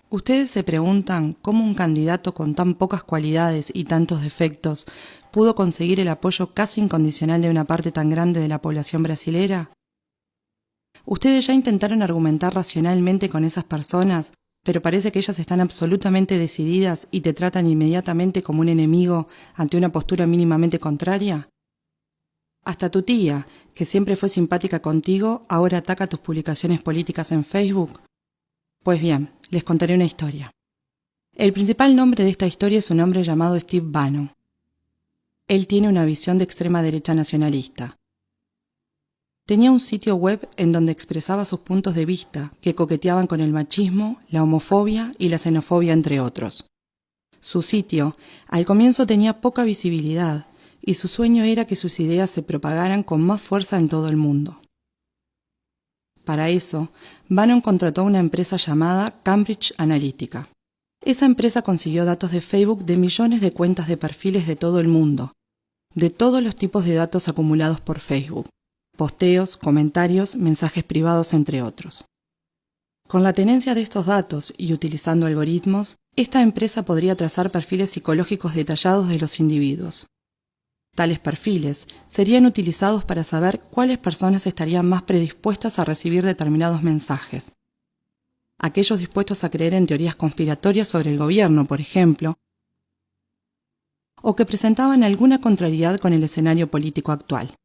Ustedes se preguntan cómo un candidato con tan pocas cualidades y tantos defectos pudo conseguir el apoyo casi incondicional de una parte tan grande de la población brasilera. Ustedes ya intentaron argumentar racionalmente con esas personas, pero parece que ellas están absolutamente decididas y te tratan inmediatamente como un enemigo ante una postura mínimamente contraria. Hasta tu tía, que siempre fue simpática contigo, ahora ataca tus publicaciones políticas en Facebook. Pues bien, les contaré una historia. El principal nombre de esta historia es un hombre llamado Steve Bannon. Él tiene una visión de extrema derecha nacionalista. Tenía un sitio web en donde expresaba sus puntos de vista que coqueteaban con el machismo, la homofobia y la xenofobia, entre otros. Su sitio, al comienzo, tenía poca visibilidad y su sueño era que sus ideas se propagaran con más fuerza en todo el mundo. Para eso, Bannon contrató a una empresa llamada Cambridge Analytica. Esa empresa consiguió datos de Facebook de millones de cuentas de perfiles de todo el mundo, de todos los tipos de datos acumulados por Facebook. Posteos, comentarios, mensajes privados, entre otros. Con la tenencia de estos datos y utilizando algoritmos, esta empresa podría trazar perfiles psicológicos detallados de los individuos. Tales perfiles serían utilizados para saber cuáles personas estarían más predispuestas a recibir determinados mensajes. Aquellos dispuestos a creer en teorías conspiratorias sobre el gobierno, por ejemplo, o que presentaban alguna contrariedad con el escenario político actual.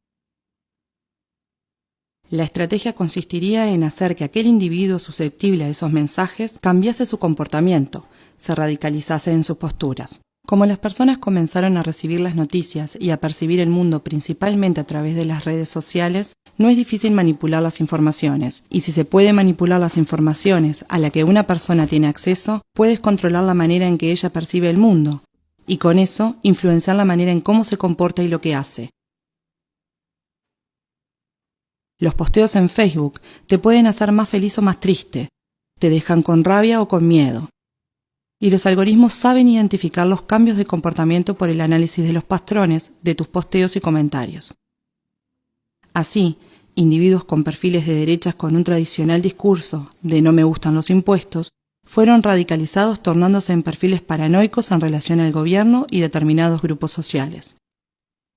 La estrategia consistiría en hacer que aquel individuo susceptible a esos mensajes cambiase su comportamiento, se radicalizase en sus posturas. Como las personas comenzaron a recibir las noticias y a percibir el mundo principalmente a través de las redes sociales, no es difícil manipular las informaciones, y si se puede manipular las informaciones a la que una persona tiene acceso, puedes controlar la manera en que ella percibe el mundo, y con eso influenciar la manera en cómo se comporta y lo que hace. Los posteos en Facebook te pueden hacer más feliz o más triste, te dejan con rabia o con miedo. Y los algoritmos saben identificar los cambios de comportamiento por el análisis de los patrones de tus posteos y comentarios. Así, individuos con perfiles de derechas con un tradicional discurso de no me gustan los impuestos, fueron radicalizados tornándose en perfiles paranoicos en relación al gobierno y determinados grupos sociales.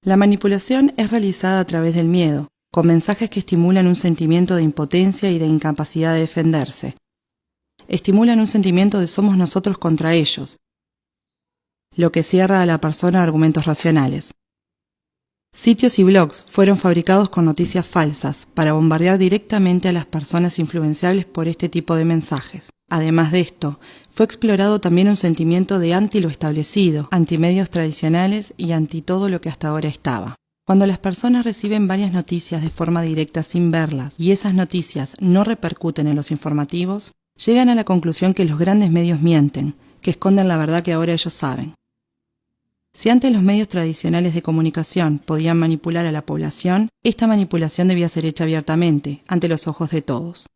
La manipulación es realizada a través del miedo, con mensajes que estimulan un sentimiento de impotencia y de incapacidad de defenderse. Estimulan un sentimiento de somos nosotros contra ellos, lo que cierra a la persona a argumentos racionales. Sitios y blogs fueron fabricados con noticias falsas para bombardear directamente a las personas influenciables por este tipo de mensajes. Además de esto, fue explorado también un sentimiento de anti lo establecido, anti medios tradicionales y anti todo lo que hasta ahora estaba. Cuando las personas reciben varias noticias de forma directa sin verlas y esas noticias no repercuten en los informativos, llegan a la conclusión que los grandes medios mienten, que esconden la verdad que ahora ellos saben. Si antes los medios tradicionales de comunicación podían manipular a la población, esta manipulación debía ser hecha abiertamente, ante los ojos de todos.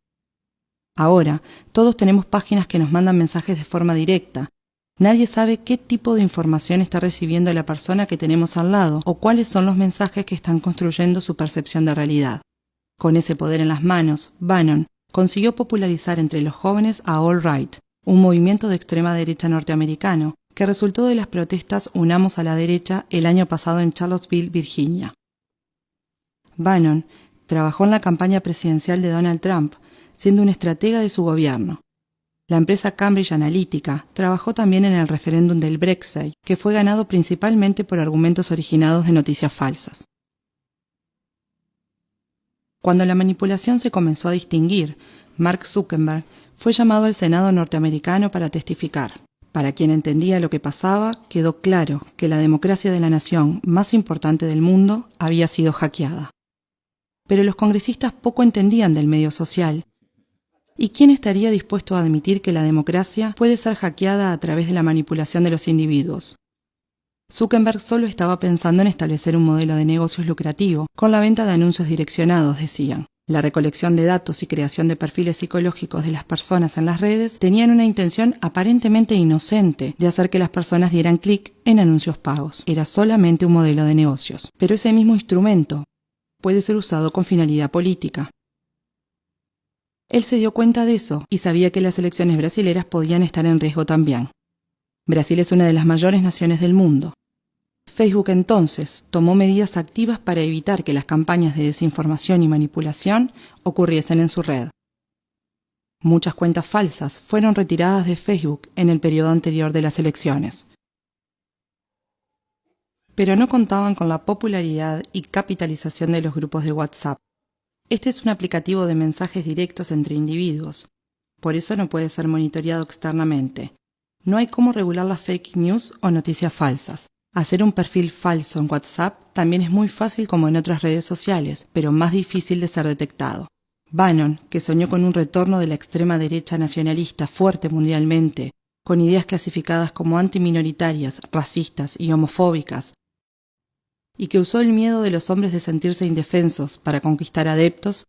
Ahora, todos tenemos páginas que nos mandan mensajes de forma directa. Nadie sabe qué tipo de información está recibiendo la persona que tenemos al lado o cuáles son los mensajes que están construyendo su percepción de realidad. Con ese poder en las manos, Bannon consiguió popularizar entre los jóvenes a All Right, un movimiento de extrema derecha norteamericano que resultó de las protestas Unamos a la Derecha el año pasado en Charlottesville, Virginia. Bannon trabajó en la campaña presidencial de Donald Trump, siendo un estratega de su gobierno. La empresa Cambridge Analytica trabajó también en el referéndum del Brexit, que fue ganado principalmente por argumentos originados de noticias falsas. Cuando la manipulación se comenzó a distinguir, Mark Zuckerberg fue llamado al Senado norteamericano para testificar. Para quien entendía lo que pasaba, quedó claro que la democracia de la nación más importante del mundo había sido hackeada. Pero los congresistas poco entendían del medio social. ¿Y quién estaría dispuesto a admitir que la democracia puede ser hackeada a través de la manipulación de los individuos? Zuckerberg solo estaba pensando en establecer un modelo de negocios lucrativo, con la venta de anuncios direccionados, decían. La recolección de datos y creación de perfiles psicológicos de las personas en las redes tenían una intención aparentemente inocente de hacer que las personas dieran clic en anuncios pagos. Era solamente un modelo de negocios. Pero ese mismo instrumento puede ser usado con finalidad política. Él se dio cuenta de eso y sabía que las elecciones brasileras podían estar en riesgo también. Brasil es una de las mayores naciones del mundo. Facebook entonces tomó medidas activas para evitar que las campañas de desinformación y manipulación ocurriesen en su red. Muchas cuentas falsas fueron retiradas de Facebook en el periodo anterior de las elecciones. Pero no contaban con la popularidad y capitalización de los grupos de WhatsApp. Este es un aplicativo de mensajes directos entre individuos. Por eso no puede ser monitoreado externamente. No hay cómo regular las fake news o noticias falsas. Hacer un perfil falso en WhatsApp también es muy fácil como en otras redes sociales, pero más difícil de ser detectado. Bannon, que soñó con un retorno de la extrema derecha nacionalista fuerte mundialmente, con ideas clasificadas como antiminoritarias, racistas y homofóbicas, y que usó el miedo de los hombres de sentirse indefensos para conquistar adeptos,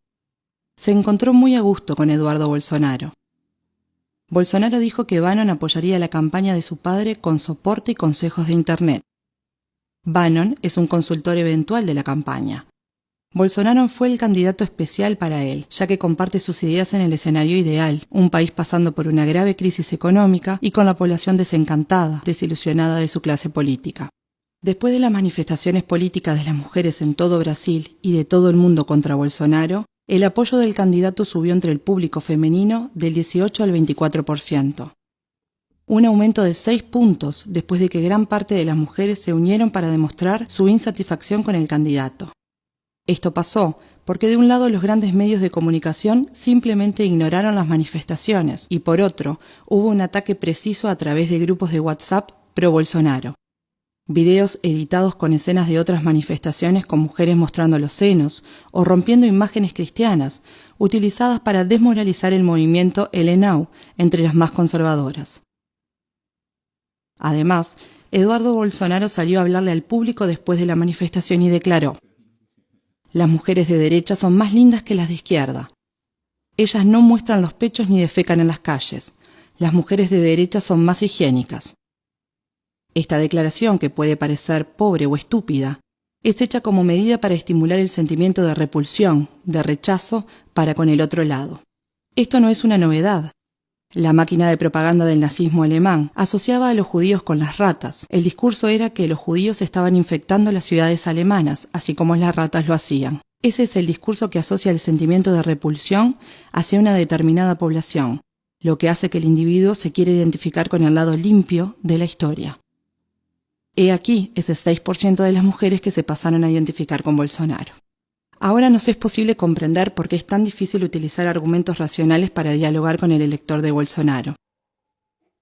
se encontró muy a gusto con Eduardo Bolsonaro. Bolsonaro dijo que Bannon apoyaría la campaña de su padre con soporte y consejos de Internet. Bannon es un consultor eventual de la campaña. Bolsonaro fue el candidato especial para él, ya que comparte sus ideas en el escenario ideal, un país pasando por una grave crisis económica y con la población desencantada, desilusionada de su clase política. Después de las manifestaciones políticas de las mujeres en todo Brasil y de todo el mundo contra Bolsonaro, el apoyo del candidato subió entre el público femenino del 18 al 24%. Un aumento de 6 puntos después de que gran parte de las mujeres se unieron para demostrar su insatisfacción con el candidato. Esto pasó porque de un lado los grandes medios de comunicación simplemente ignoraron las manifestaciones y por otro hubo un ataque preciso a través de grupos de WhatsApp pro-Bolsonaro. Videos editados con escenas de otras manifestaciones con mujeres mostrando los senos o rompiendo imágenes cristianas, utilizadas para desmoralizar el movimiento LNAU entre las más conservadoras. Además, Eduardo Bolsonaro salió a hablarle al público después de la manifestación y declaró: «Las mujeres de derecha son más lindas que las de izquierda. Ellas no muestran los pechos ni defecan en las calles. Las mujeres de derecha son más higiénicas». Esta declaración, que puede parecer pobre o estúpida, es hecha como medida para estimular el sentimiento de repulsión, de rechazo para con el otro lado. Esto no es una novedad. La máquina de propaganda del nazismo alemán asociaba a los judíos con las ratas. El discurso era que los judíos estaban infectando las ciudades alemanas, así como las ratas lo hacían. Ese es el discurso que asocia el sentimiento de repulsión hacia una determinada población, lo que hace que el individuo se quiera identificar con el lado limpio de la historia. He aquí ese 6% de las mujeres que se pasaron a identificar con Bolsonaro. Ahora nos es posible comprender por qué es tan difícil utilizar argumentos racionales para dialogar con el elector de Bolsonaro.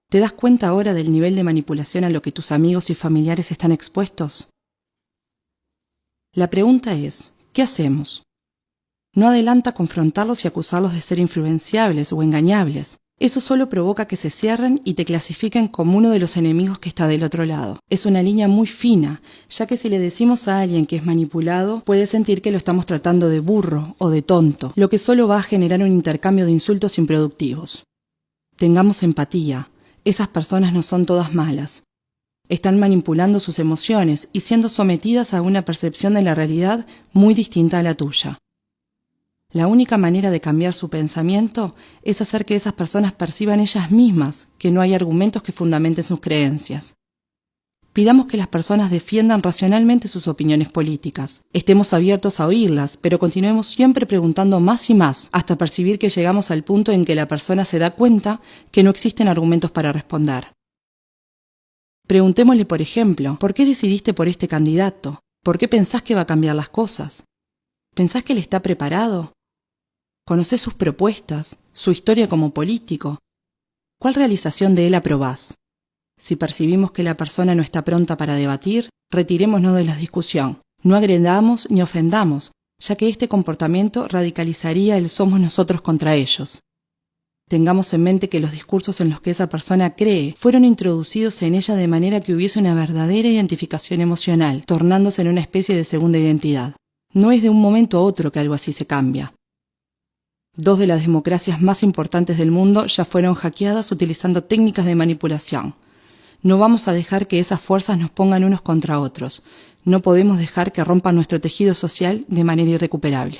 ¿Te das cuenta ahora del nivel de manipulación a lo que tus amigos y familiares están expuestos? La pregunta es, ¿qué hacemos? No adelanta confrontarlos y acusarlos de ser influenciables o engañables. Eso solo provoca que se cierren y te clasifiquen como uno de los enemigos que está del otro lado. Es una línea muy fina, ya que si le decimos a alguien que es manipulado, puede sentir que lo estamos tratando de burro o de tonto, lo que solo va a generar un intercambio de insultos improductivos. Tengamos empatía. Esas personas no son todas malas. Están manipulando sus emociones y siendo sometidas a una percepción de la realidad muy distinta a la tuya. La única manera de cambiar su pensamiento es hacer que esas personas perciban ellas mismas que no hay argumentos que fundamenten sus creencias. Pidamos que las personas defiendan racionalmente sus opiniones políticas. Estemos abiertos a oírlas, pero continuemos siempre preguntando más y más hasta percibir que llegamos al punto en que la persona se da cuenta que no existen argumentos para responder. Preguntémosle, por ejemplo, ¿por qué decidiste por este candidato? ¿Por qué pensás que va a cambiar las cosas? ¿Pensás que él está preparado? ¿Conocés sus propuestas, su historia como político? ¿Cuál realización de él aprobás? Si percibimos que la persona no está pronta para debatir, retirémonos de la discusión. No agredamos ni ofendamos, ya que este comportamiento radicalizaría el somos nosotros contra ellos. Tengamos en mente que los discursos en los que esa persona cree fueron introducidos en ella de manera que hubiese una verdadera identificación emocional, tornándose en una especie de segunda identidad. No es de un momento a otro que algo así se cambia. 2 de las democracias más importantes del mundo ya fueron hackeadas utilizando técnicas de manipulación. No vamos a dejar que esas fuerzas nos pongan unos contra otros. No podemos dejar que rompan nuestro tejido social de manera irrecuperable.